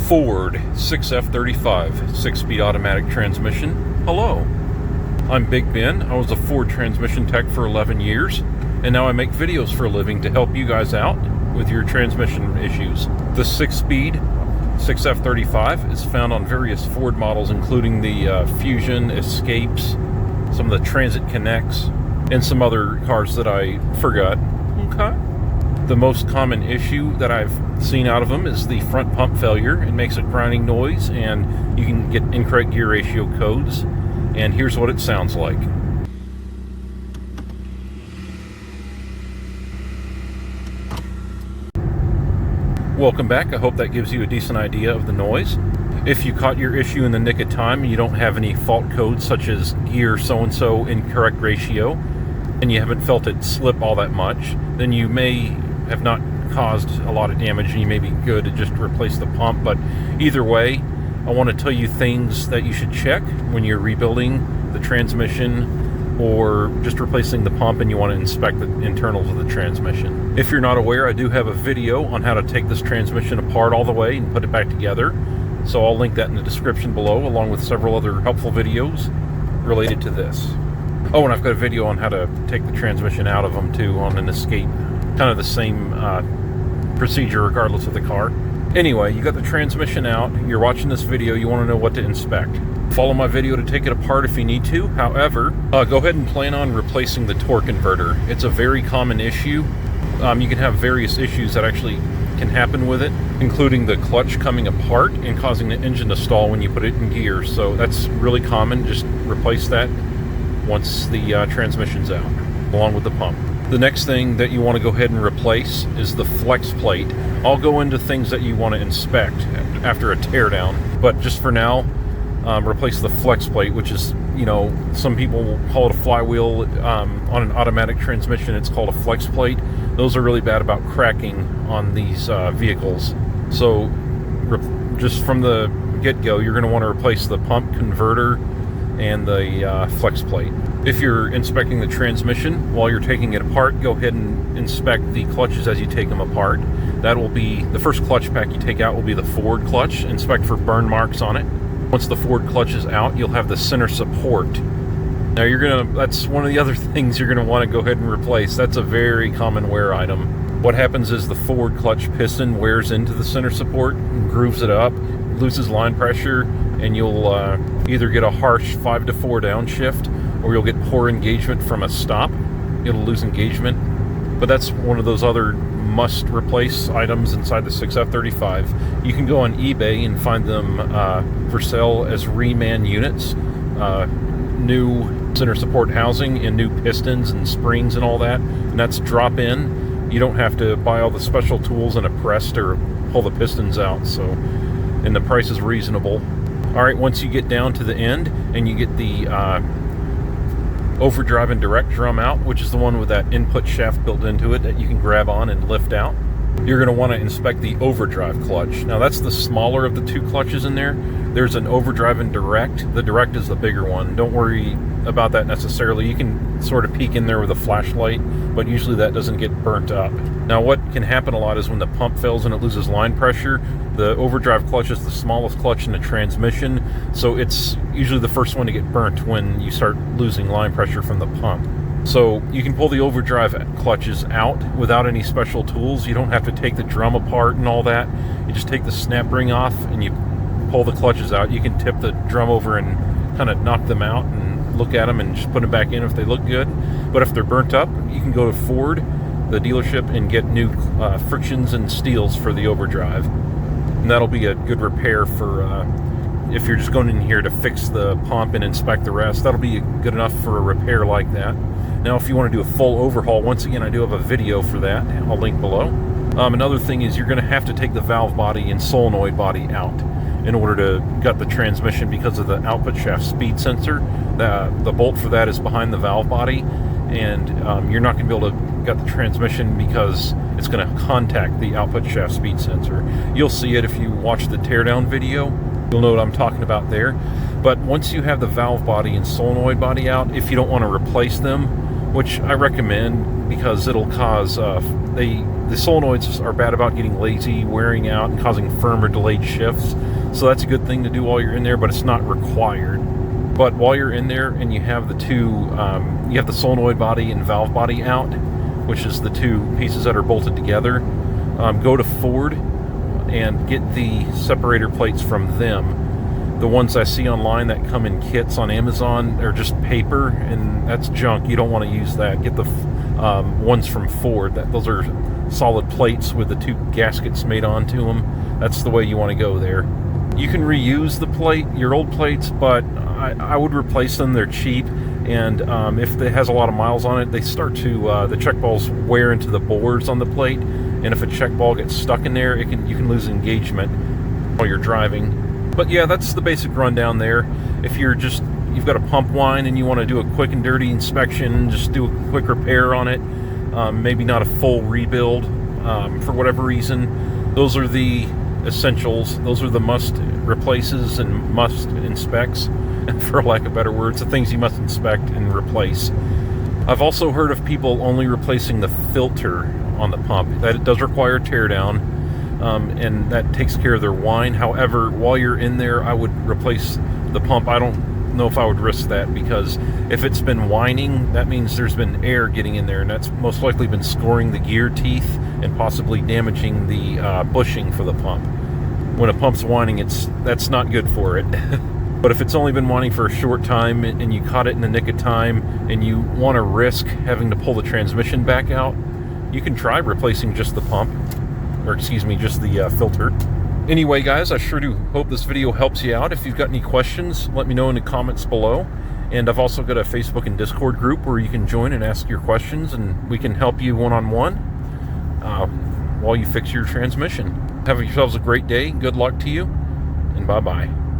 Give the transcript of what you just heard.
Ford 6F35 6-speed automatic transmission. Hello, I'm Big Ben. I was a Ford transmission tech for 11 years, and now I make videos for a living to help you guys out with your transmission issues. The 6-speed 6F35 is found on various Ford models, including the Fusion, Escapes, some of the Transit Connects, and some other cars that I forgot. Okay. The most common issue that I've seen out of them is the front pump failure. It makes a grinding noise, and you can get incorrect gear ratio codes. And here's what it sounds like. Welcome back. I hope that gives you a decent idea of the noise. If you caught your issue in the nick of time and you don't have any fault codes such as gear so-and-so incorrect ratio, and you haven't felt it slip all that much, then you may have not caused a lot of damage and you may be good to just replace the pump. But either way, I want to tell you things that you should check when you're rebuilding the transmission or just replacing the pump and you want to inspect the internals of the transmission. If you're not aware, I do have a video on how to take this transmission apart all the way and put it back together. So I'll link that in the description below, along with several other helpful videos related to this. Oh, and I've got a video on how to take the transmission out of them too, on an Escape. Kind of the same procedure regardless of the car. Anyway, you got the transmission out, you're watching this video, you want to know what to inspect. Follow my video to take it apart if you need to. However, go ahead and plan on replacing the torque converter. It's a very common issue. You can have various issues that actually can happen with it, including the clutch coming apart and causing the engine to stall when you put it in gear. So that's really common. Just replace that once the transmission's out, along with the pump. The next thing that you want to go ahead and replace is the flex plate. I'll go into things that you want to inspect after a teardown, but just for now, replace the flex plate, which is, you know, some people call it a flywheel. On an automatic transmission, it's called a flex plate. Those are really bad about cracking on these vehicles. So just from the get-go, you're going to want to replace the pump converter and the flex plate. If you're inspecting the transmission while you're taking it apart, go ahead and inspect the clutches as you take them apart. That will be the first clutch pack you take out will be the Ford clutch. Inspect for burn marks on it. Once the Ford clutch is out, you'll have the center support. Now that's one of the other things you're gonna want to go ahead and replace. That's a very common wear item. What happens is the Ford clutch piston wears into the center support and grooves it up, loses line pressure, and you'll either get a harsh 5-to-4 downshift, or you'll get poor engagement from a stop. It'll lose engagement. But that's one of those other must replace items inside the 6F35. You can go on eBay and find them for sale as reman units, new center support housing and new pistons and springs and all that. And that's drop in. You don't have to buy all the special tools and a press to pull the pistons out. So, and the price is reasonable. All right, once you get down to the end and you get the overdrive and direct drum out, which is the one with that input shaft built into it that you can grab on and lift out, you're going to want to inspect the overdrive clutch. Now that's the smaller of the two clutches in there. There's an overdrive and direct. The direct is the bigger one. Don't worry about that necessarily. You can sort of peek in there with a flashlight, but usually that doesn't get burnt up. Now what can happen a lot is when the pump fails and it loses line pressure, the overdrive clutch is the smallest clutch in the transmission, so it's usually the first one to get burnt when you start losing line pressure from the pump. So you can pull the overdrive clutches out without any special tools. You don't have to take the drum apart and all that. You just take the snap ring off and you pull the clutches out. You can tip the drum over and kind of knock them out and look at them and just put them back in if they look good. But if they're burnt up, you can go to Ford, the dealership, and get new frictions and steels for the overdrive. And that'll be a good repair for if you're just going in here to fix the pump and inspect the rest. That'll be good enough for a repair like that. Now if you want to do a full overhaul, once again I do have a video for that. I'll link below. Another thing is you're going to have to take the valve body and solenoid body out in order to gut the transmission because of the output shaft speed sensor. The bolt for that is behind the valve body, and you're not going to be able to gut the transmission because it's going to contact the output shaft speed sensor. You'll see it if you watch the teardown video. You'll know what I'm talking about there. But once you have the valve body and solenoid body out, if you don't want to replace them, which I recommend because it'll cause the solenoids are bad about getting lazy, wearing out, and causing firm or delayed shifts. So that's a good thing to do while you're in there, but it's not required. But while you're in there and you have the two, you have the solenoid body and valve body out, which is the two pieces that are bolted together, go to Ford and get the separator plates from them. The ones I see online that come in kits on Amazon are just paper, and that's junk. You don't want to use that. Get the ones from Ford. Those are solid plates with the two gaskets made onto them. That's the way you want to go there. You can reuse your old plates, but I would replace them. They're cheap, and if it has a lot of miles on it, they start to the check balls wear into the bores on the plate, and if a check ball gets stuck in there, you can lose engagement while you're driving. But yeah, that's the basic rundown there. If you've got a pump Whine and you want to do a quick and dirty inspection, just do a quick repair on it, maybe not a full rebuild for whatever reason, those are the essentials. Those are the must replaces and must inspects, for lack of better words, the things you must inspect and replace. I've also heard of people only replacing the filter on the pump. That it does require teardown. And that takes care of their whine. However, while you're in there, I would replace the pump. I don't know if I would risk that, because if it's been whining, that means there's been air getting in there, and that's most likely been scoring the gear teeth and possibly damaging the bushing for the pump. When a pump's whining, that's not good for it. But if it's only been whining for a short time and you caught it in the nick of time and you want to risk having to pull the transmission back out, you can try replacing just the pump. Or excuse me, just the filter. Anyway, guys, I sure do hope this video helps you out. If you've got any questions, let me know in the comments below. And I've also got a Facebook and Discord group where you can join and ask your questions, and we can help you one-on-one while you fix your transmission. Have yourselves a great day. Good luck to you, and bye-bye.